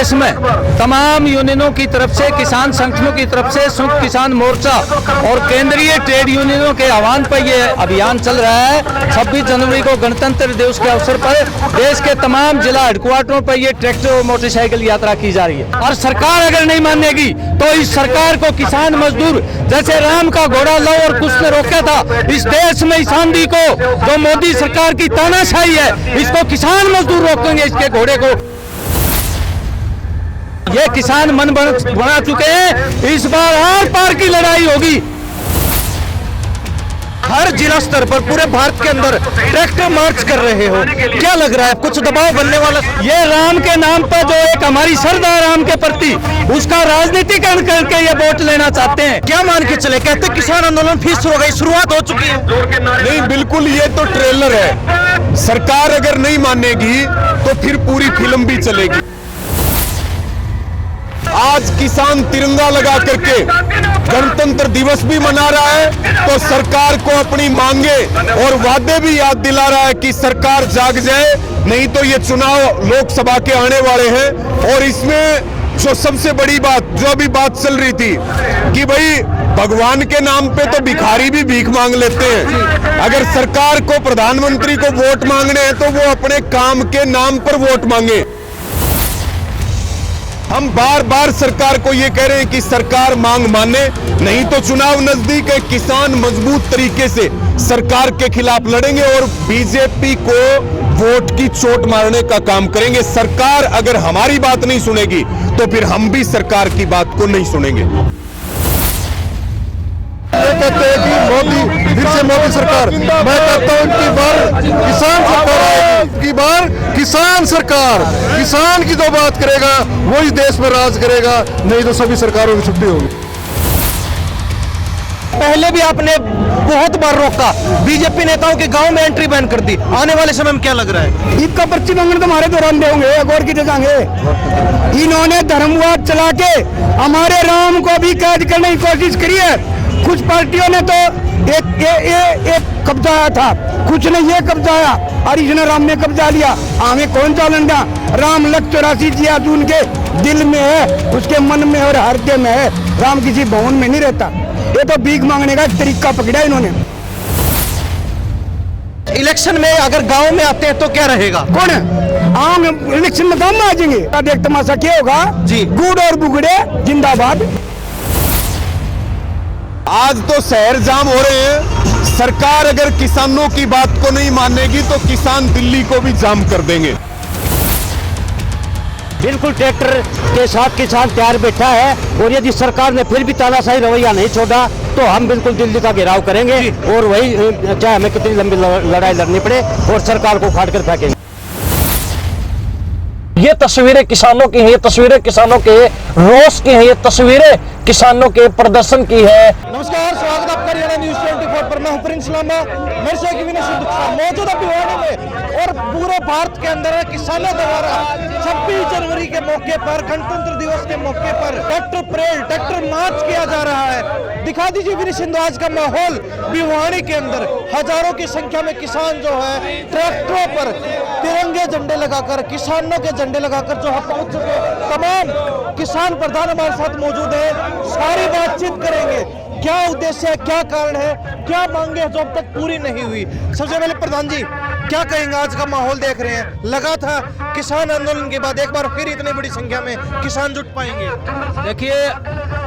देश में तमाम यूनियनों की तरफ से, किसान संगठनों की तरफ से, संयुक्त किसान मोर्चा और केंद्रीय ट्रेड यूनियनों के आह्वान पर यह अभियान चल रहा है। 26 जनवरी को गणतंत्र दिवस के अवसर पर देश के तमाम जिला हेडक्वार्टरों पर यह ट्रैक्टर और मोटरसाइकिल यात्रा की जा रही है। और सरकार अगर नहीं मानेगी तो इस सरकार को किसान मजदूर, जैसे राम का घोड़ा लौ और कुछ ने रोका था, इस देश में इस आंधी को, जो मोदी सरकार की तानाशाही है, इसको किसान मजदूर रोकेंगे, इसके घोड़े को। ये किसान मन बना चुके हैं, इस बार आर पार की लड़ाई होगी। हर जिला स्तर पर पूरे भारत के अंदर ट्रैक्टर मार्च कर रहे हो, क्या लग रहा है कुछ दबाव बनने वाला? ये राम के नाम पर जो एक हमारी श्रद्धा राम के प्रति, उसका राजनीतिकरण करके ये वोट लेना चाहते हैं। क्या मान के चले, कहते किसान आंदोलन फिर शुरू हो गई, शुरुआत हो चुकी है? नहीं, बिल्कुल ये तो ट्रेलर है। सरकार अगर नहीं मानेगी तो फिर पूरी फिल्म भी चलेगी। आज किसान तिरंगा लगा करके गणतंत्र दिवस भी मना रहा है, तो सरकार को अपनी मांगे और वादे भी याद दिला रहा है कि सरकार जाग जाए, नहीं तो ये चुनाव लोकसभा के आने वाले हैं। और इसमें जो सबसे बड़ी बात, जो अभी बात चल रही थी कि भाई भगवान के नाम पे तो भिखारी भी भीख मांग लेते हैं। अगर सरकार को, प्रधानमंत्री को वोट मांगने हैं तो वो अपने काम के नाम पर वोट मांगे। हम बार बार सरकार को ये कह रहे हैं कि सरकार मांग माने, नहीं तो चुनाव नजदीक है, किसान मजबूत तरीके से सरकार के खिलाफ लड़ेंगे और बीजेपी को वोट की चोट मारने का काम करेंगे। सरकार अगर हमारी बात नहीं सुनेगी तो फिर हम भी सरकार की बात को नहीं सुनेंगे। कहते हैं कि मोदी, फिर से मोदी सरकार, मैं कहता हूं इनकी बार किसान सरकार आएगी, इनकी बार किसान सरकार, किसान की जो बात करेगा वो इस देश में राज करेगा, नहीं तो सभी सरकारों की छुट्टी होगी। पहले भी आपने बहुत बार रोका, बीजेपी नेताओं के गांव में एंट्री बैन कर दी, आने वाले समय में क्या लग रहा है? ईद का पर्ची मांगने तो हमारे दौरान देंगे, गौर की जाएंगे। इन्होंने धर्मवाद चला के हमारे राम को भी कैद करने की कोशिश करी है। कुछ पार्टियों ने तो एक कब्जा आया था, कुछ ने ये कब्जा आया और इसने राम ने कब्जा लिया। हमें कौन चालन दिया? राम लख 84 जिया जून के दिल में है, उसके मन में और हृदय में है। राम किसी भवन में नहीं रहता। ये तो भीख मांगने का तरीका पकड़ा इन्होंने। इलेक्शन में अगर गांव में आते हैं तो क्या रहेगा? कौन है? आम इलेक्शन में गांव में आ जाएंगे। देख तमाशा क्या होगा जी। गुड़ और बुगड़े जिंदाबाद। आज तो शहर जाम हो रहे हैं। सरकार अगर किसानों की बात को नहीं मानेगी तो किसान दिल्ली को भी जाम कर देंगे। बिल्कुल ट्रैक्टर के साथ किसान तैयार बैठा है, और यदि सरकार ने फिर भी तानाशाही रवैया नहीं छोड़ा तो हम बिल्कुल दिल्ली का घेराव करेंगे, और वही चाहे हमें कितनी लंबी लड़ाई लड़नी पड़े, और सरकार को उखाड़ कर फेंकेंगे। ये तस्वीरें किसानों की हैं, ये तस्वीरें किसानों के रोष की हैं, ये तस्वीरें किसानों के प्रदर्शन की है। नमस्कार, स्वागत है आपका हरियाणा न्यूज़ 24 पर। मैं हूं प्रिंस लांबा, मेरे से मौजूदा भिवानी में और पूरे भारत के अंदर किसानों द्वारा 26 जनवरी के मौके पर, गणतंत्र दिवस के मौके पर ट्रैक्टर परेड, ट्रैक्टर मार्च किया जा रहा है। दिखा दीजिए विनय सिंधु आज का माहौल भिवानी के अंदर। हजारों की संख्या में किसान जो है ट्रैक्टरों पर तिरंगे झंडे लगाकर, किसानों के झंडे लगाकर जो है पहुंच चुके। तमाम किसान प्रधान हमारे साथ मौजूद है, सारी बातचीत करेंगे। क्या उद्देश्य है, क्या कारण है, क्या मांगे जो अब तक पूरी नहीं हुई। सबसे पहले प्रधान जी, क्या कहेंगे? आज का माहौल देख रहे हैं, लगा था किसान आंदोलन के बाद एक बार फिर इतनी बड़ी संख्या में किसान जुट पाएंगे। देखिए,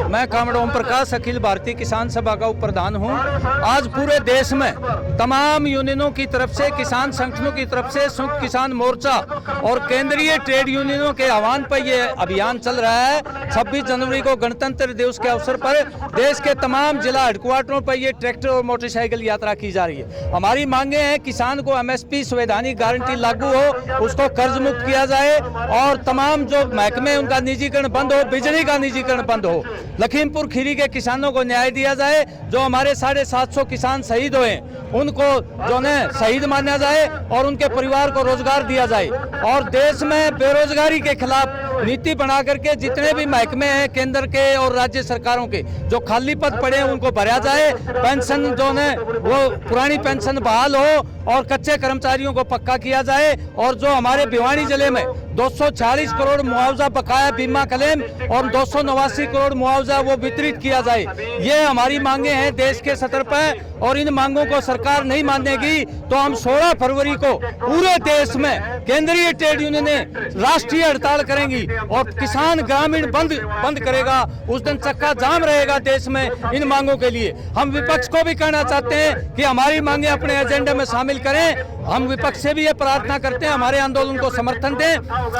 मैं कामड़ ओम प्रकाश, अखिल भारतीय किसान सभा का उप प्रधान हूँ। आज पूरे देश में तमाम यूनियनों की तरफ से, किसान संगठनों की तरफ से, संयुक्त किसान मोर्चा और केंद्रीय ट्रेड यूनियनों के आह्वान पर यह अभियान चल रहा है। 26 जनवरी को गणतंत्र दिवस के अवसर पर देश के तमाम जिला हेडक्वार्टरों पर यह ट्रैक्टर और मोटरसाइकिल यात्रा की जा रही है। हमारी मांगे हैं, किसान को MSP संवैधानिक गारंटी लागू हो, उसको कर्ज मुक्त किया जाए, और तमाम जो महकमे उनका निजीकरण बंद हो, बिजली का निजीकरण बंद हो। लखीमपुर खीरी के किसानों को न्याय दिया जाए। जो हमारे 750 किसान शहीद हुए, उनको जो ने शहीद माना जाए और उनके परिवार को रोजगार दिया जाए। और देश में बेरोजगारी के खिलाफ नीति बना करके जितने भी महकमे हैं केंद्र के और राज्य सरकारों के, जो खाली पद पड़े हैं उनको भरा जाए। पेंशन जो है वो पुरानी पेंशन बहाल हो, और कच्चे कर्मचारियों को पक्का किया जाए और जो हमारे भिवानी जिले में 240 करोड़ मुआवजा बकाया बीमा क्लेम और 289 करोड़ मुआवजा वो वितरित किया जाए। ये हमारी मांगे हैं देश के सतर पर, और इन मांगों को सरकार नहीं मानेगी तो हम 16 फरवरी को पूरे देश में केंद्रीय ट्रेड यूनियनें राष्ट्रीय हड़ताल करेंगी और किसान ग्रामीण बंद करेगा। उस दिन चक्का जाम रहेगा देश में इन मांगों के लिए। हम विपक्ष को भी कहना चाहते हैं कि हमारी मांगे अपने एजेंडे में शामिल करें। हम विपक्ष से भी ये प्रार्थना करते हैं हमारे आंदोलन को समर्थन दें,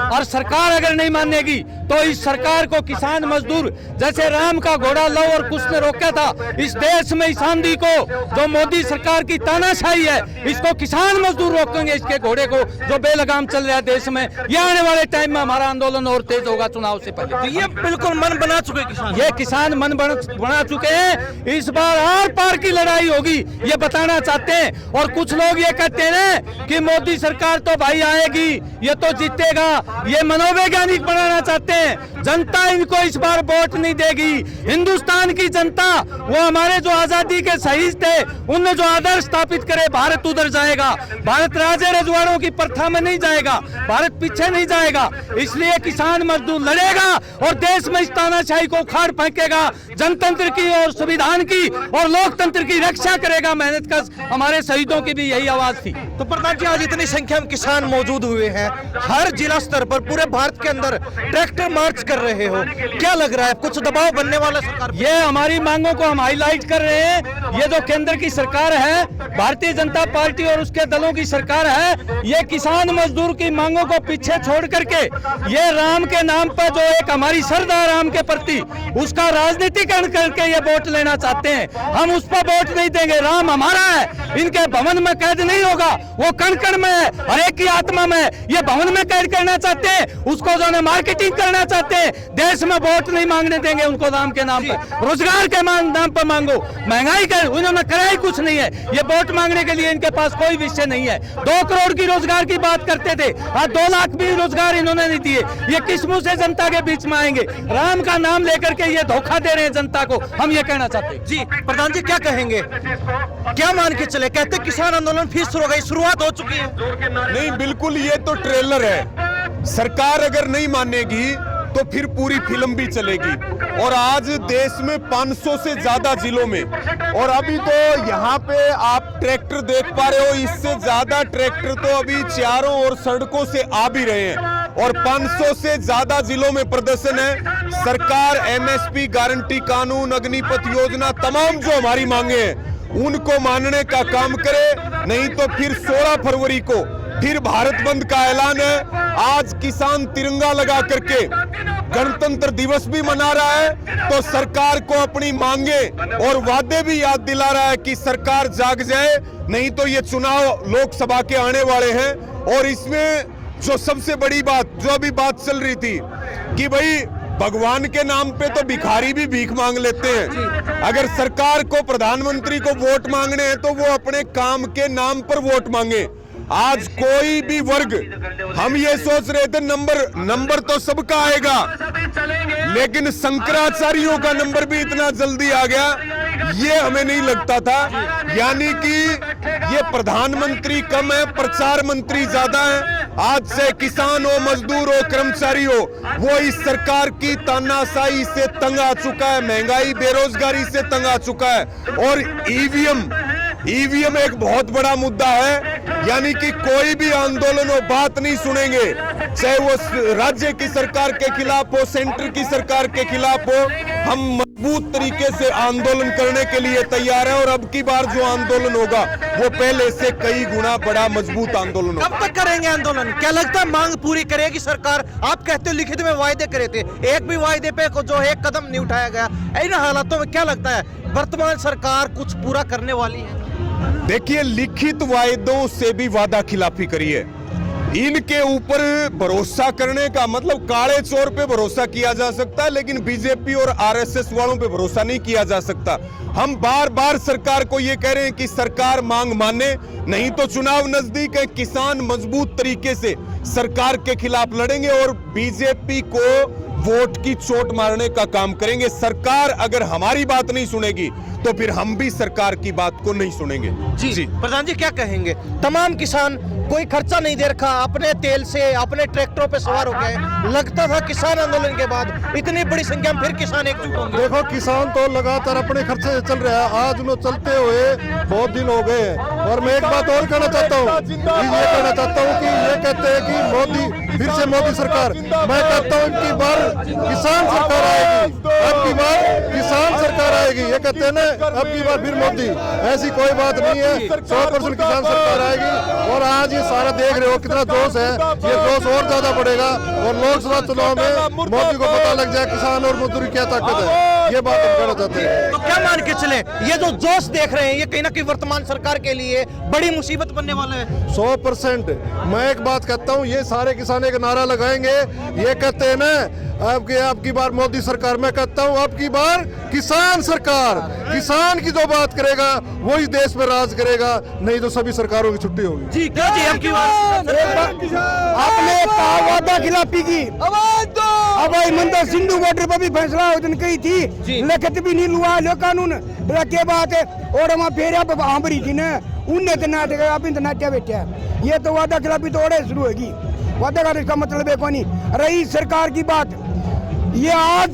और सरकार अगर नहीं मानेगी तो इस सरकार को किसान मजदूर जैसे राम का घोड़ा लव और कुछ ने रोका था, इस देश में इस आंधी को जो मोदी सरकार की तानाशाही है, इसको किसान मजदूर रोकेंगे, इसके घोड़े को जो बेलगाम चल रहा है देश में। ये आने वाले टाइम में हमारा आंदोलन और तेज होगा चुनाव से पहले। तो ये बिल्कुल मन बना चुके किसान, ये किसान मन बना चुके हैं। इस बार आर पार की लड़ाई होगी ये बताना चाहते हैं। और कुछ लोग ये कहते हैं कि मोदी सरकार तो भाई आएगी, ये तो जीतेगा, ये मनोवैज्ञानिक बनाना चाहते हैं। जनता इनको इस बार वोट नहीं देगी। हिंदुस्तान की जनता वो हमारे जो आजादी के शहीद थे उनने जो आदर्श स्थापित करे, भारत उधर जाएगा। भारत राजे रजवाड़ों की प्रथा में नहीं जाएगा, भारत पीछे नहीं जाएगा। इसलिए किसान मजदूर लड़ेगा और देश में इस तानाशाही को उखाड़ फेंकेगा, जनतंत्र की और संविधान की और लोकतंत्र की रक्षा करेगा। मेहनत का हमारे शहीदों की भी यही आवाज थी। तो प्रधान जी आज इतनी संख्या में किसान मौजूद हुए हैं, हर जिला स्तर पर पूरे भारत के अंदर ट्रैक्टर मार्च कर रहे हो, क्या लग रहा है कुछ दबाव बनने वाला सरकार पर? ये हमारी मांगों को हम हाईलाइट कर रहे हैं। ये जो केंद्र की सरकार है, भारतीय जनता पार्टी और उसके दलों की सरकार है, ये किसान मजदूर की मांगों को पीछे छोड़ करके ये राम के नाम पर जो एक हमारी श्रद्धा राम के प्रति उसका राजनीतिकरण करके ये वोट लेना चाहते हैं। हम उस पर वोट नहीं देंगे। राम हमारा है, इनके भवन में कैद नहीं होगा, वो कण कण में है, हर एक की आत्मा में। ये भवन में कैद करना चाहते हैं, उसको जो है मार्केटिंग करना चाहते हैं। देश में वोट नहीं मांगने देंगे उनको राम के नाम पर, रोजगार के नाम पर मांगो। महंगाई का उन्होंने करा ही कुछ नहीं है। ये वोट मांगने के लिए इनके पास कोई विषय नहीं है। 2 करोड़ की रोजगार की बात करते थे, आज 2 लाख भी रोजगार इन्होंने नहीं दिए। ये किस मुंह से जनता के बीच में आएंगे? राम का नाम लेकर के ये धोखा दे रहे हैं जनता को। हम ये कहना चाहते हैं। जी प्रधान जी क्या कहेंगे, क्या मान के चले? कहते किसान आंदोलन फिर शुरू हो गई, शुरुआत हो चुकी है। नहीं, बिल्कुल ये तो ट्रेलर है। सरकार अगर नहीं मानेगी तो फिर पूरी फिल्म भी चलेगी। और आज देश में 500 से ज्यादा जिलों में, और अभी तो यहाँ पे आप ट्रैक्टर देख पा रहे हो, इससे ज्यादा ट्रैक्टर तो अभी चारों ओर सड़कों से आ भी रहे हैं। और 500 से ज्यादा जिलों में प्रदर्शन है। सरकार एमएसपी गारंटी कानून, अग्निपथ योजना, तमाम जो हमारी मांगे हैं उनको मानने का काम करे, नहीं तो फिर 16 फरवरी को फिर भारत बंद का ऐलान है। आज किसान तिरंगा लगा करके गणतंत्र दिवस भी मना रहा है, तो सरकार को अपनी मांगे और वादे भी याद दिला रहा है कि सरकार जाग जाए, नहीं तो ये चुनाव लोकसभा के आने वाले हैं। और इसमें जो सबसे बड़ी बात जो अभी बात चल रही थी कि भाई भगवान के नाम पे तो भिखारी भी भीख मांग लेते हैं। अगर सरकार को, प्रधानमंत्री को वोट मांगने हैं तो वो अपने काम के नाम पर वोट मांगे। आज कोई भी वर्ग, हम ये सोच रहे थे नंबर तो सबका आएगा, लेकिन शंकराचार्यों का नंबर भी इतना जल्दी आ गया, ये हमें नहीं लगता था। यानी कि ये प्रधानमंत्री कम है, प्रचार मंत्री ज्यादा है। आज से किसान हो, मजदूर हो, कर्मचारी हो, वो इस सरकार की तानाशाही से तंग आ चुका है, महंगाई, बेरोजगारी से तंग आ चुका है। और ईवीएम एक बहुत बड़ा मुद्दा है। यानी कि कोई भी आंदोलन हो, बात नहीं सुनेंगे, चाहे वो राज्य की सरकार के खिलाफ हो, सेंटर की सरकार के खिलाफ हो। हम मजबूत तरीके से आंदोलन करने के लिए तैयार है। और अब की बार जो आंदोलन होगा वो पहले से कई गुना बड़ा मजबूत आंदोलन होगा। कब तक करेंगे आंदोलन? क्या लगता है मांग पूरी करेगी सरकार? आप कहते हो लिखित में वायदे करे थे, एक भी वायदे पे जो है कदम नहीं उठाया गया। इन हालातों में क्या लगता है वर्तमान सरकार कुछ पूरा करने वाली है? देखिए, लिखित वायदों से भी वादा खिलाफी करी है। इनके ऊपर भरोसा करने का मतलब, काले चोर पे भरोसा किया जा सकता है, लेकिन बीजेपी और आरएसएस वालों पे भरोसा नहीं किया जा सकता। हम बार बार सरकार को ये कह रहे हैं कि सरकार मांग माने, नहीं तो चुनाव नजदीक है, किसान मजबूत तरीके से सरकार के खिलाफ लड़ेंगे और बीजेपी को वोट की चोट मारने का काम करेंगे। सरकार अगर हमारी बात नहीं सुनेगी तो फिर हम भी सरकार की बात को नहीं सुनेंगे। जी प्रधान जी क्या कहेंगे? तमाम किसान कोई खर्चा नहीं दे रखा, अपने तेल से अपने ट्रैक्टरों पे सवार हो गए। लगता था किसान आंदोलन के बाद इतनी बड़ी संख्या में फिर किसान एकजुट होंगे। देखो किसान तो लगातार अपने खर्चे से चल रहा है, आज उन्हें चलते हुए बहुत दिन हो गए हैं। और मैं एक बात और कहना चाहता हूँ, ये कहना चाहता हूँ कि ये कहते हैं कि मोदी फिर से मोदी सरकार, मैं कहता हूँ इनकी बार किसान सरकार आएगी, अब की बार किसान सरकार आएगी। ये कहते हैं ना अब की बार फिर मोदी, ऐसी कोई बात नहीं है, 100% किसान सरकार आएगी। और आज ये सारा देख रहे हो कितना जोश है, ये जोश और ज्यादा बढ़ेगा और लोकसभा चुनाव में मोदी को पता लग जाए किसान और मजदूर क्या ताकत है। ये बात हम कहना चाहते हैं। तो क्या मान के चले ये जो जोश देख रहे हैं ये कहीं ना कहीं वर्तमान सरकार के लिए बड़ी मुसीबत बनने वाला है? 100%। मैं एक बात कहता हूँ, ये सारे किसान एक नारा लगाएंगे, ये कहते हैं ना अब की बार मोदी सरकार, मैं कहता हूँ अब की बार किसान सरकार, किसान की जो बात करेगा वही देश में राज करेगा, नहीं तो सभी सरकारों की छुट्टी होगी। जी क्या जी अब की बार आपने कहा वादा खिलाफी की अब भाई मंदिर सिंधु बॉर्डर पर भी फैसला उस दिन कही थी, लिखित भी नहीं हुआ लो कानून क्या बात है। और हम फेर आंबरी थी ना उनने तो नाटक आप तो नाट्या बैठा है, ये तो वादा खिलाफी तो और शुरू होगी। वादा का इसका मतलब है कौन रही सरकार की बात। ये आज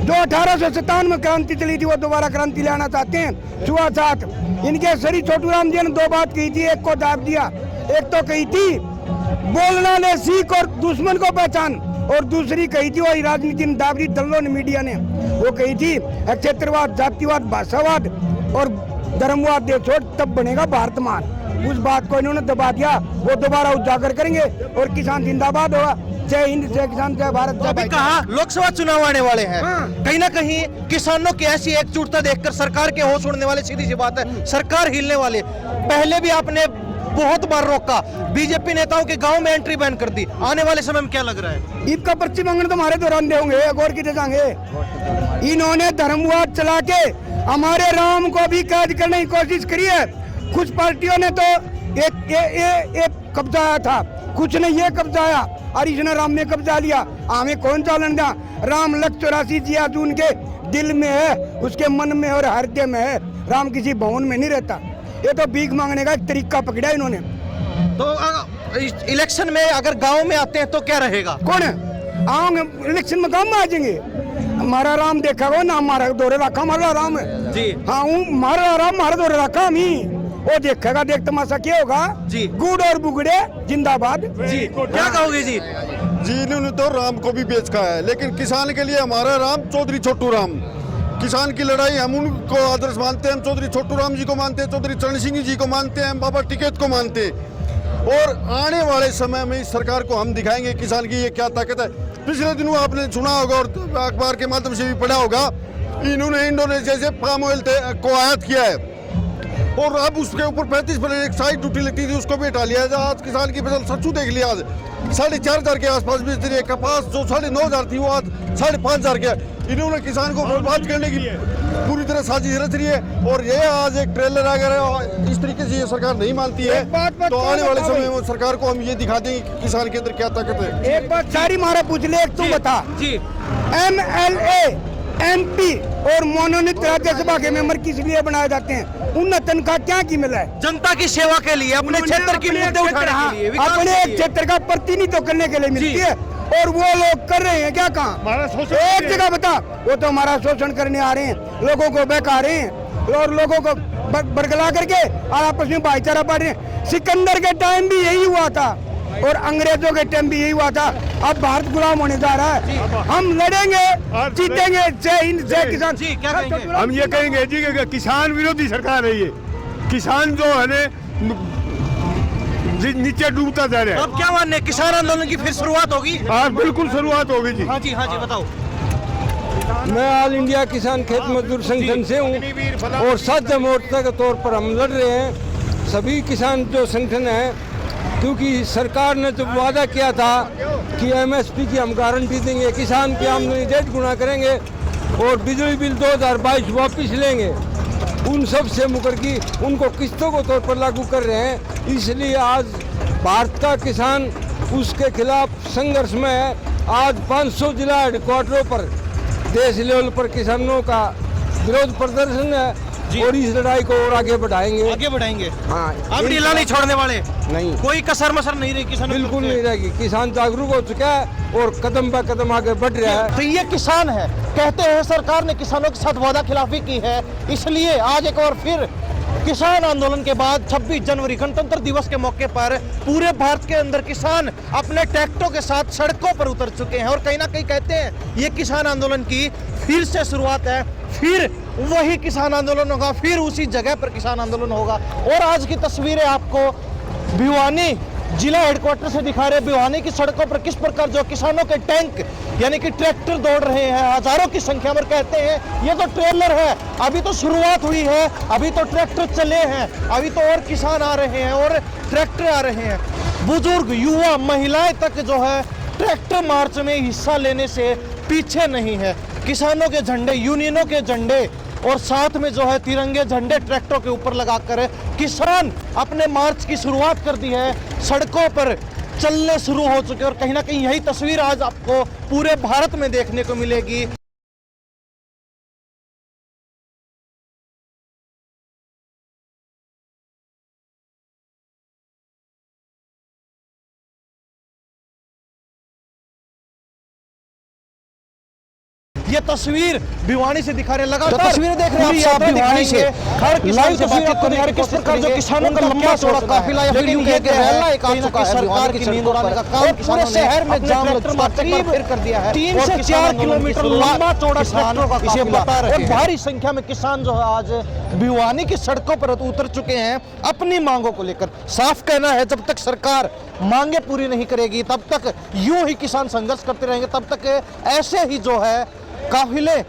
जो 1857 में क्रांति चली थी वो दोबारा क्रांति लाना चाहते हैं। छुआछूत इनके श्री छोटू राम जी ने दो बात कही थी, एक को दाब दिया, एक तो कही थी बोलना ले सीख और दुश्मन को पहचान, और दूसरी कही थी वही राजनीति में दाब दी दलों ने मीडिया ने, वो कही थी क्षेत्रवाद जातिवाद भाषावाद और धर्मवाद दे छोड़ तब बनेगा भारत मान। उस बात को इन्होंने दबा दिया, वो दोबारा उजागर करेंगे और किसान जिंदाबाद होगा। जय हिंद, जय किसान, जय भारत, जय अभी भाई। कहा लोकसभा चुनाव आने वाले हैं, कहीं ना कहीं किसानों की ऐसी एकजुटता देखकर सरकार के होश उड़ने वाले, सीधी सी बात है सरकार हिलने वाली। पहले भी आपने बहुत बार रोका, बीजेपी नेताओं के गांव में एंट्री बैन कर दी, आने वाले समय में क्या लग रहा है? ईद का पर्ची मांगने तो हमारे दौरान दे होंगे और कितने जाएंगे। इन्होंने धर्मवाद चला के हमारे राम को भी कैद करने की कोशिश करी है। कुछ पार्टियों ने तो एक कब्जा आया था, कुछ ने ये कब्जा आया और इसने राम ने कब्जा लिया। हमें कौन चालन दिया? राम लक्ष्य 84 जिया जून के दिल में है, उसके मन में और हृदय में है। राम किसी भवन में नहीं रहता। ये तो भीख मांगने का एक तरीका पकड़ा इन्होंने। तो इलेक्शन में अगर गांव में आते हैं तो क्या रहेगा? कौन आओगे इलेक्शन में गाँव में आ जाएंगे? हमारा राम देखा हो ना, हमारा दौरे रखा हमारा राम है जी। हाँ हमारा राम हमारा दौरे रखा हम ही, वो देखेगा, देख तमाशा क्या होगा जी। गुड़ और बुगड़े जिंदाबाद जी क्या कहोगे जी? जी इन्होंने तो राम को भी बेच खाया है, लेकिन किसान के लिए हमारा राम चौधरी छोटू राम, किसान की लड़ाई हम उनको आदर्श मानते हैं। हम चौधरी छोटू राम जी को मानते हैं, चौधरी चरण सिंह जी को मानते हैं, हम बाबा टिकैत को मानते हैं। और आने वाले समय में इस सरकार को हम दिखाएंगे किसान की ये क्या ताकत है। पिछले दिनों आपने सुना होगा और अखबार के माध्यम से भी पढ़ा होगा, इन्होंने इंडोनेशिया से पाम ऑयल को आयात किया है और अब उसके ऊपर 35% एक्साइज ड्यूटी लगती थी, उसको भी हटा लिया है। आज किसान की फसल सच्चू देख लिया, आज 4,500 के आसपास बेच रही है। कपास जो 9,500 थी वो आज 5,500 के। इन्होंने किसान को बर्बाद करने की पूरी तरह साजिश रच रही है। और ये आज एक ट्रेलर अगर इस तरीके से ये सरकार नहीं मानती है तो आने वाले समय में सरकार को हम ये दिखा देंगे कि किसान के अंदर क्या ताकत है। एक बात सारी मारा पूछ ले, एक तू बता जी। MLA MP और मनोनीत राज्यसभा के मेंबर किस लिए बनाए जाते हैं? उन्हें तनख्वाह क्या की मिला है? जनता की सेवा के लिए, अपने क्षेत्र की मुद्दे उठाने के लिए, विकास अपने के एक लिए। क्षेत्र का प्रतिनिधित्व करने के लिए मिलती है और वो लोग कर रहे हैं क्या? कहाँ एक जगह बता, वो तो हमारा शोषण करने आ रहे हैं, लोगों को बहका रहे हैं और लोगों को बरगला करके और आपस में भाईचारा बांट रहे हैं। सिकंदर के टाइम भी यही हुआ था और अंग्रेजों के टाइम भी यही हुआ था। अब भारत गुलाम होने जा रहा है, हम लड़ेंगे, जीतेंगे। जय हिंद, जय किसान। जी क्या कहेंगे? हम ये कहेंगे जी कि किसान विरोधी सरकार है ये। किसान जो है नीचे डूबता जा रहा है। अब क्या मानने, किसान आंदोलन की फिर शुरुआत होगी? आज बिल्कुल शुरुआत होगी जी। हाँ जी बताओ। मैं ऑल इंडिया किसान खेत मजदूर संगठन से हूँ और साझा मोर्चा के तौर पर हम लड़ रहे हैं। सभी किसान जो संगठन है, क्योंकि सरकार ने जो वादा किया था कि MSP की हम गारंटी देंगे, किसान की आमदनी 1.5 गुना करेंगे और बिजली बिल 2022 वापस लेंगे, उन सब से मुकर की उनको किस्तों को तौर पर लागू कर रहे हैं। इसलिए आज भारत का किसान उसके खिलाफ संघर्ष में है। आज 500 जिला हेडक्वार्टरों पर देश लेवल पर किसानों का विरोध प्रदर्शन है और इस लड़ाई को और आगे बढ़ाएंगे। हाँ, आप ढीला नहीं छोड़ने वाले, नहीं, कोई कसर मसर नहीं रही किसानों की बिल्कुल तरफ से। नहीं रहेगी। किसान जागरूक हो चुका है और कदम ब कदम आगे बढ़ रहा है। तो ये किसान है, कहते हैं सरकार ने किसानों के साथ वादा खिलाफी की है, इसलिए आज एक बार फिर किसान आंदोलन के बाद 26 जनवरी गणतंत्र दिवस के मौके पर पूरे भारत के अंदर किसान अपने ट्रैक्टरों के साथ सड़कों पर उतर चुके हैं और कहीं ना कहीं कहते हैं ये किसान आंदोलन की फिर से शुरुआत है, फिर वही किसान आंदोलन होगा, फिर उसी जगह पर किसान आंदोलन होगा। और आज की तस्वीरें आपको भिवानी जिला हेडक्वार्टर से दिखा रहे। भिवानी की सड़कों पर किस प्रकार जो किसानों के टैंक यानी कि ट्रैक्टर दौड़ रहे हैं हजारों की संख्या में। कहते हैं ये तो ट्रेलर है, अभी तो शुरुआत हुई है, अभी तो ट्रैक्टर चले हैं, अभी तो और किसान आ रहे हैं और ट्रैक्टर आ रहे हैं। बुजुर्ग, युवा, महिलाएं तक जो है ट्रैक्टर मार्च में हिस्सा लेने से पीछे नहीं है। किसानों के झंडे, यूनियनों के झंडे और साथ में जो है तिरंगे झंडे ट्रैक्टरों के ऊपर लगाकर किसान अपने मार्च की शुरुआत कर दी है, सड़कों पर चलने शुरू हो चुके और कहीं ना कहीं यही तस्वीर आज आपको पूरे भारत में देखने को मिलेगी। ये तस्वीर भिवानी से दिखा रहे हैं, लगातार तस्वीरें देख रहे हैं आप भिवानी से, हर किसान से बातचीत करने की कोशिश कर जो किसानों का लंबा चौड़ा काफिला या फिर यूं कह के रहला एक आ चुका है। सरकार की नींद उड़ाने का काम पूरे शहर में जाम फिर कर दिया है। 3 से 4 किलोमीटर लंबा चौड़ा किसानों का काफिला और भारी संख्या में किसान जो है आज भिवानी की सड़कों पर उतर चुके हैं अपनी मांगों को लेकर। साफ कहना है जब तक सरकार मांगे पूरी नहीं करेगी तब तक यूं ही किसान संघर्ष करते रहेंगे, तब तक ऐसे ही जो है काफिले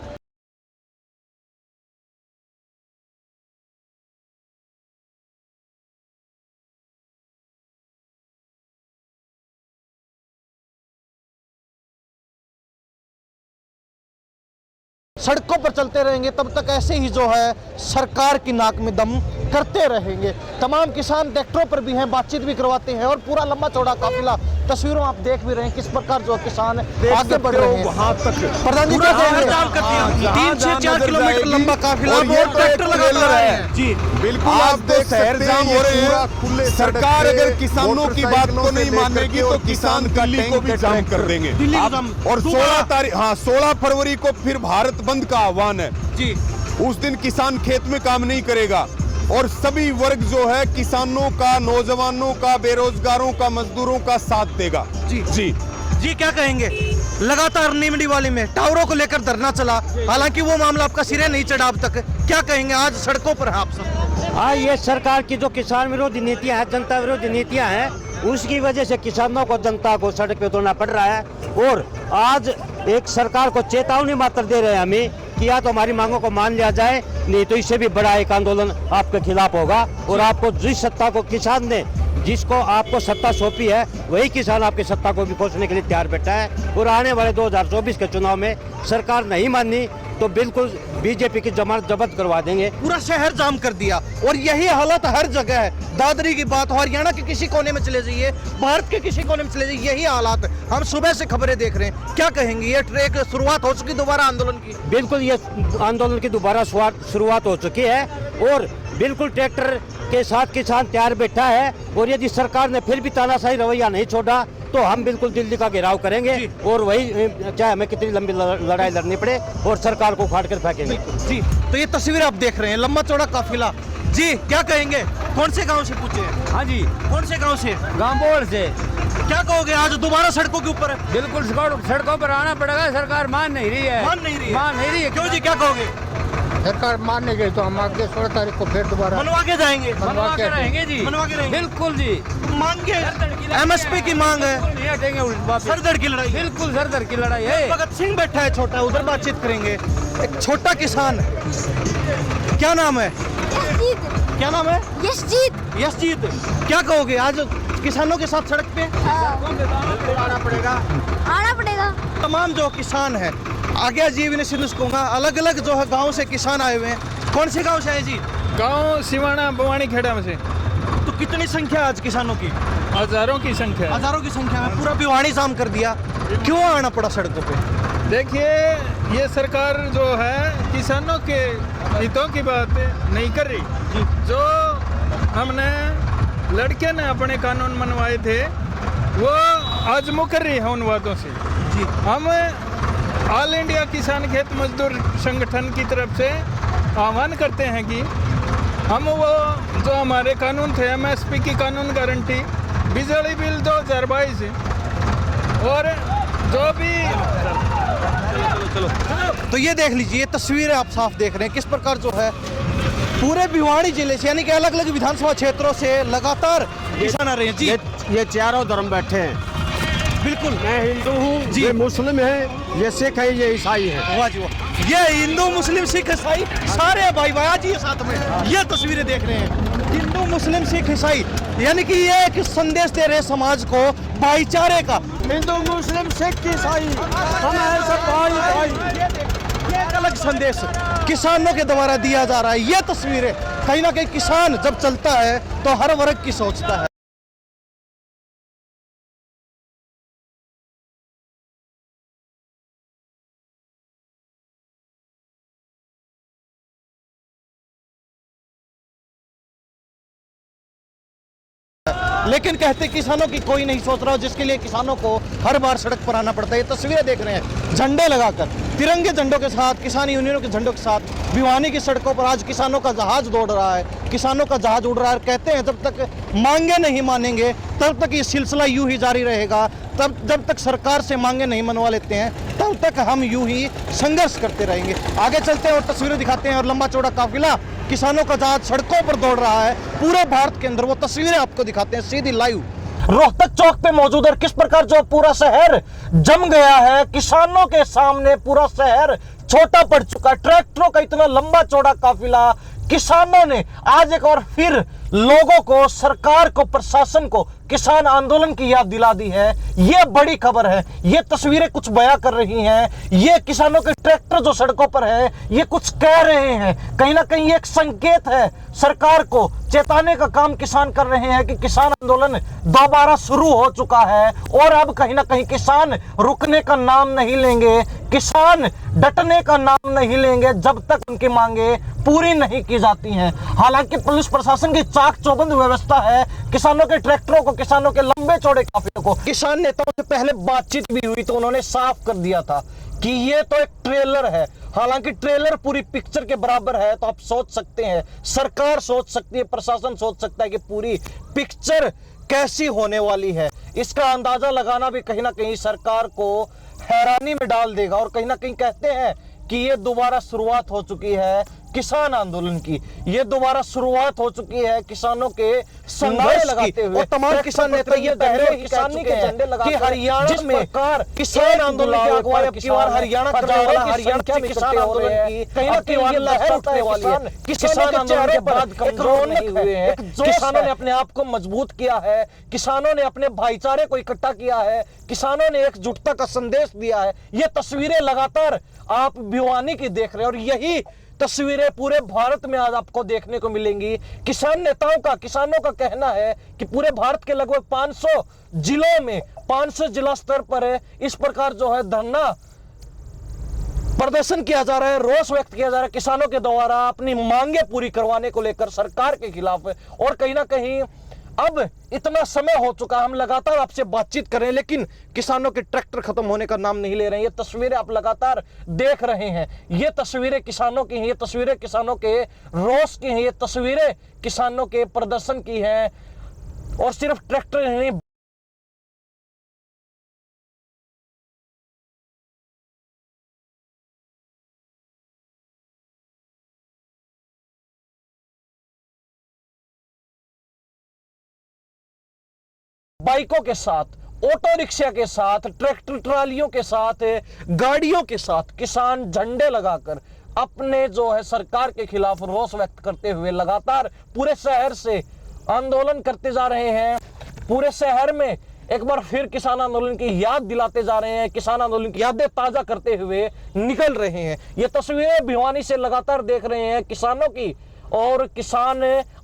सड़कों पर चलते रहेंगे, तब तक ऐसे ही जो है सरकार की नाक में दम करते रहेंगे। तमाम किसान ट्रैक्टरों पर भी हैं, बातचीत भी करवाते हैं और पूरा लंबा चौड़ा काफिला तस्वीरों आप देख भी रहे हैं किस प्रकार जो किसान आगे बढ़ रहे हैं। वहां तक प्रधान जी क्या कहेंगे? 3 से 4 किलोमीटर लंबा काफिला और ट्रैक्टर लगा है जी, बिल्कुल आप देख शहर जाम हो रहे हैं। सरकार अगर किसानों की बात को नहीं मानेगी तो किसान दिल्ली को भी जाम कर देंगे। और 16 तारीख 16 फरवरी को फिर भारत बंद का आह्वान है जी। उस दिन किसान खेत में काम नहीं करेगा और सभी वर्ग जो है किसानों का, नौजवानों का, बेरोजगारों का, मजदूरों का साथ देगा। जी जी जी क्या कहेंगे? लगातार नीमडी वाली में टावरों को लेकर धरना चला, हालांकि वो मामला आपका सिरे नहीं चढ़ा अब तक, क्या कहेंगे? आज सड़कों पर हैं आप सब। हाँ, ये सरकार की जो किसान विरोधी नीतियां हैं, जनता विरोधी नीतियां हैं, उसकी वजह से किसानों को, जनता को सड़क पे उतरना पड़ रहा है। और आज एक सरकार को चेतावनी मात्र दे रहे हैं हमें कि या तो हमारी मांगों को मान लिया जाए, नहीं तो इससे भी बड़ा एक आंदोलन आपके खिलाफ होगा। और आपको जिस सत्ता को किसान ने, जिसको आपको सत्ता सौंपी है, वही किसान आपकी सत्ता को भी खोजने के लिए तैयार बैठा है। और आने वाले 2024 के चुनाव में सरकार नहीं मानी तो बिल्कुल बीजेपी की जमानत जब्त करवा देंगे। पूरा शहर जाम कर दिया और यही हालत हर जगह है। दादरी की बात हरियाणा के किसी कोने में चले जाइए, भारत के किसी कोने में चले जाइए, यही हालात हम सुबह से खबरें देख रहे हैं। क्या कहेंगे? ये ट्रैक शुरुआत हो चुकी दोबारा आंदोलन की? बिल्कुल, ये आंदोलन की दोबारा शुरुआत हो चुकी है और बिल्कुल ट्रैक्टर के साथ किसान तैयार बैठा है। और यदि सरकार ने फिर भी तानाशाही रवैया नहीं छोड़ा तो हम बिल्कुल दिल्ली का घेराव करेंगे और वही चाहे हमें कितनी लंबी लड़ाई लड़नी पड़े और सरकार को उखाड़ कर फेंकेंगे। जी, तो ये तस्वीर आप देख रहे हैं, लंबा चौड़ा काफिला। जी क्या कहेंगे? कौन से गांव से पूछे? हाँ जी, कौन से गांव से? गांवोड़ से। क्या कहोगे? आज दोबारा सड़कों के ऊपर है। बिल्कुल सड़कों पर आना पड़ेगा, सरकार मान नहीं रही है। मान नहीं रही है? मान नहीं रही है। क्यों जी, क्या कहोगे? सरकार मान नहीं गई तो हम आगे 16 तारीख को फिर दोबारा मनवा के जाएंगे। मनवा के रहेंगे जी, मनवा के रहेंगे। बिल्कुल जी। मांगे MSP की मांग है, नहीं हटेंगे। सरदर्द की लड़ाई, बिल्कुल सरदर्द की लड़ाई है। भगत सिंह बैठा है छोटा, उधर बातचीत करेंगे। एक छोटा किसान, क्या नाम है? क्या नाम है? यशजीत। यशजीत, क्या कहोगे? आज किसानों के साथ सड़क पे आना पड़ेगा। तमाम जो किसान है, आगे जीवन सिंधु कहूँगा, अलग अलग जो है गाँव से किसान आए हुए हैं। कौन से गाँव से आए जी? गांव सिवाना बवानी खेड़ा में से। तो कितनी संख्या आज किसानों की? हजारों की संख्या। हजारों की संख्या में पूरा भिवानी जाम कर दिया। क्यों आना पड़ा सड़कों पे? देखिए, ये सरकार जो है किसानों के हितों की बात नहीं कर रही। जो हमने लड़के ने अपने कानून मनवाए थे वो आज मुकर रही है उन वादों से। हम ऑल इंडिया किसान खेत मजदूर संगठन की तरफ से आह्वान करते हैं कि हम वो जो हमारे कानून थे, एमएसपी की कानून गारंटी, बिजली बिल 2022 और जो भी तो ये देख लीजिए, ये तस्वीरें आप साफ देख रहे हैं किस प्रकार जो है पूरे भिवाड़ी जिले से यानी कि अलग अलग विधानसभा क्षेत्रों से लगातार किसान आ रहे हैं। जी ये चारों धर्म बैठे हैं। बिल्कुल, मैं हिंदू हूँ, ये मुस्लिम है, ये सिख है, ये ईसाई है। वाह जी वाह, ये हिंदू मुस्लिम सिख ईसाई सारे भाई भाई आज ये साथ में ये तस्वीरें देख रहे हैं, हिंदू मुस्लिम सिख ईसाई, यानी कि ये एक संदेश दे रहे हैं समाज को भाईचारे का। हिंदू मुस्लिम सिख ईसाई हम हैं सब भाई भाई। ये एक अलग संदेश किसानों के द्वारा दिया जा रहा है। ये तस्वीरें कहीं ना कहीं किसान जब चलता है तो हर वर्ग की सोचता है। लेकिन कहते किसानों की कोई नहीं सोच रहा, जिसके लिए किसानों को हर बार सड़क पर आना पड़ता है। ये तस्वीरें देख रहे हैं झंडे लगाकर, तिरंगे झंडों के साथ, किसान यूनियनों के झंडों के साथ भिवानी की सड़कों पर आज किसानों का जहाज दौड़ रहा है, किसानों का जहाज उड़ रहा है। कहते हैं जब तक मांगे नहीं मानेंगे तब तक ये सिलसिला यूं ही जारी रहेगा, तब जब तक सरकार से मांगे नहीं मनवा लेते हैं तब तक हम यूं ही संघर्ष करते रहेंगे। आगे चलते हैं और तस्वीरें दिखाते हैं और लंबा चौड़ा काफिला किसानों का जहाज सड़कों पर दौड़ रहा है पूरे भारत के अंदर। वो तस्वीरें आपको दिखाते हैं सीधी लाइव। रोहतक चौक पे मौजूद है, किस प्रकार जो पूरा शहर जम गया है, किसानों के सामने पूरा शहर छोटा पड़ चुका। ट्रैक्टरों का इतना लंबा चौड़ा काफिला, किसानों ने आज एक और फिर लोगों को, सरकार को, प्रशासन को किसान आंदोलन की याद दिला दी है। यह बड़ी खबर है, ये तस्वीरें कुछ बयां कर रही हैं। ये किसानों के ट्रैक्टर जो सड़कों पर है ये कुछ कह रहे हैं, कहीं ना कहीं एक संकेत है, सरकार को चेताने का काम किसान कर रहे हैं कि किसान आंदोलन दोबारा शुरू हो चुका है और अब कहीं ना कहीं किसान रुकने का नाम नहीं लेंगे, किसान डटने का नाम नहीं लेंगे जब तक उनकी मांगे पूरी नहीं की जाती हैं। हालांकि पुलिस प्रशासन की चाक चौबंद व्यवस्था है, किसानों के ट्रैक्टरों को, किसानों के लंबे चौड़े काफिले को। किसान नेताओं से पहले बातचीत भी हुई तो उन्होंने साफ कर दिया था कि ये तो एक ट्रेलर है। हालांकि ट्रेलर पूरी पिक्चर के बराबर है, तो आप सोच सकते हैं, सरकार सोच सकती है, प्रशासन सोच सकता है कि पूरी पिक्चर कैसी होने वाली है। इसका अंदाजा लगाना भी कहीं ना कहीं सरकार को हैरानी में डाल देगा। और कहीं ना कहीं कहते हैं कि ये दोबारा शुरुआत हो चुकी है किसान आंदोलन की, ये दोबारा शुरुआत हो चुकी है किसानों के संघर्ष लगाते हुए। तमाम किसान नेता ये पहले किसानी के झंडे लगा कि हरियाणा में किसान आंदोलन की अगुवाई अब की बार हरियाणा कर रहा है, हरियाणा में किसान आंदोलन की कहीं ना कहीं लहर उठने वाली है। किसान आंदोलन के बाद कमजोर नहीं हुए हैं, किसानों ने अपने आप को मजबूत किया है, किसानों ने अपने भाईचारे को इकट्ठा किया है, किसानों ने एकजुटता का संदेश दिया है। ये तस्वीरें लगातार आप भिवानी की देख रहे हैं और यही तस्वीरें पूरे भारत में आज आपको देखने को मिलेंगी। किसान नेताओं का, किसानों का कहना है कि पूरे भारत के लगभग 500 जिलों में, 500 जिला स्तर पर इस प्रकार जो है धरना प्रदर्शन किया जा रहा है, रोष व्यक्त किया जा रहा है किसानों के द्वारा अपनी मांगे पूरी करवाने को लेकर सरकार के खिलाफ। और कहीं ना कहीं अब इतना समय हो चुका, हम लगातार आपसे बातचीत कर रहे हैं लेकिन किसानों के ट्रैक्टर खत्म होने का नाम नहीं ले रहे हैं। ये तस्वीरें आप लगातार देख रहे हैं, ये तस्वीरें किसानों की हैं, ये तस्वीरें किसानों के रोष की हैं, ये तस्वीरें किसानों के प्रदर्शन की हैं। और सिर्फ ट्रैक्टर नहीं, बाइकों के साथ, ऑटो रिक्शा के साथ, ट्रैक्टर ट्रालियों के साथ, गाड़ियों के साथ किसान झंडे लगाकर अपने जो है सरकार के खिलाफ रोष व्यक्त करते हुए लगातार पूरे शहर से आंदोलन करते जा रहे हैं। पूरे शहर में एक बार फिर किसान आंदोलन की याद दिलाते जा रहे हैं, किसान आंदोलन की यादें ताजा करते हुए निकल रहे हैं। ये तस्वीरें भिवानी से लगातार देख रहे हैं, किसानों की और किसान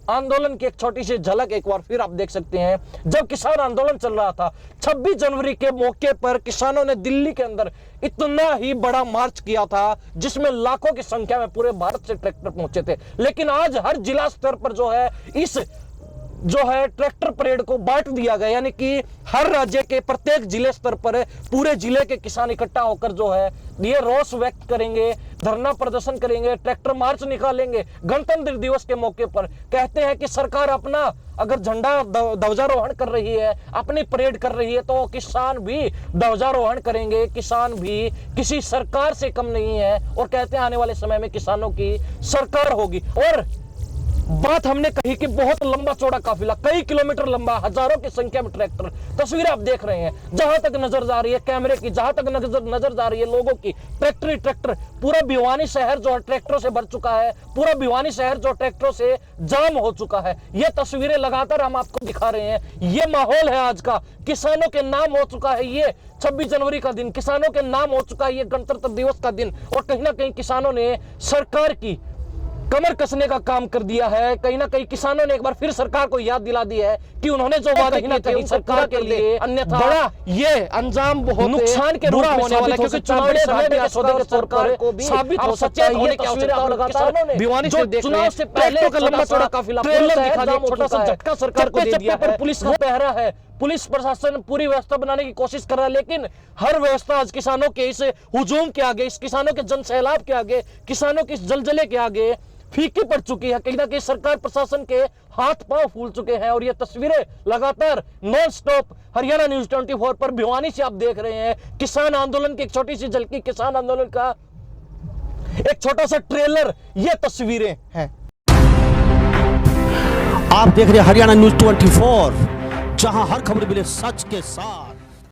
आंदोलन की एक छोटी सी झलक एक बार फिर आप देख सकते हैं। जब किसान आंदोलन चल रहा था 26 जनवरी के मौके पर किसानों ने दिल्ली के अंदर इतना ही बड़ा मार्च किया था जिसमें लाखों की संख्या में पूरे भारत से ट्रैक्टर पहुंचे थे। लेकिन आज हर जिला स्तर पर जो है इस ट्रैक्टर परेड को बांट दिया गया, यानी कि हर राज्य के प्रत्येक जिले स्तर पर पूरे जिले के किसान इकट्ठा होकर जो है ये रोष व्यक्त करेंगे, धरना प्रदर्शन करेंगे, ट्रैक्टर मार्च निकालेंगे गणतंत्र दिवस के मौके पर। कहते हैं कि सरकार अपना अगर झंडा ध्वजारोहण कर रही है, अपनी परेड कर रही है, तो किसान भी ध्वजारोहण करेंगे। किसान भी किसी सरकार से कम नहीं है और कहते हैं आने वाले समय में किसानों की सरकार होगी। और बात हमने कही कि बहुत लंबा चौड़ा काफिला, कई किलोमीटर लंबा, हजारों की संख्या में ट्रैक्टर, तस्वीरें आप देख रहे हैं। जहां तक नजर जा रही है कैमरे की, जहां तक नजर जा रही है लोगों की, ट्रैक्टर ही ट्रैक्टर। पूरा भिवानी शहर जो है ट्रैक्टरों से भर चुका है, पूरा भिवानी शहर जो ट्रैक्टरों से जाम हो चुका है। ये तस्वीरें लगातार हम आपको दिखा रहे हैं। ये माहौल है आज का, किसानों के नाम हो चुका है ये 26 जनवरी का दिन, किसानों के नाम हो चुका है ये गणतंत्र दिवस का दिन। और कहीं ना कहीं किसानों ने सरकार की कमर कसने का काम कर दिया है। कहीं ना कहीं किसानों ने एक बार फिर सरकार को याद दिला दिया है कि उन्होंने जो वादा किए थे सरकार के लिए, अन्यथा बड़ा ये अंजाम बहुत नुकसान के रूप में होने वाला है, क्योंकि चुनावी समय में सौदे के सरकार को भी साबित हो सकता है। ये तस्वीरें लगातार भिवानी से देख रहे हैं। चुनाव से पहले का लंबा चौड़ा काफिला ट्रेलर दिखा दिया, छोटा सा झटका सरकार को दे दिया है। पुलिस का पहरा है, पुलिस प्रशासन पूरी व्यवस्था बनाने की कोशिश कर रहा है, लेकिन हर व्यवस्था आज किसानों के इस हुजूम के आगे, इस किसानों के जन सैलाब के आगे, किसानों के इस जलजले के आगे फीकी पड़ चुकी है। कहीं ना कहीं सरकार प्रशासन के हाथ पांव फूल चुके हैं। और ये तस्वीरें लगातार नॉन स्टॉप हरियाणा न्यूज 24 पर भिवानी से आप देख रहे हैं। किसान आंदोलन की एक छोटी सी झलकी, किसान आंदोलन का एक छोटा सा ट्रेलर, ये तस्वीरें हैं। आप देख रहे हैं हरियाणा न्यूज 24, जहां हर खबर मिले सच के साथ।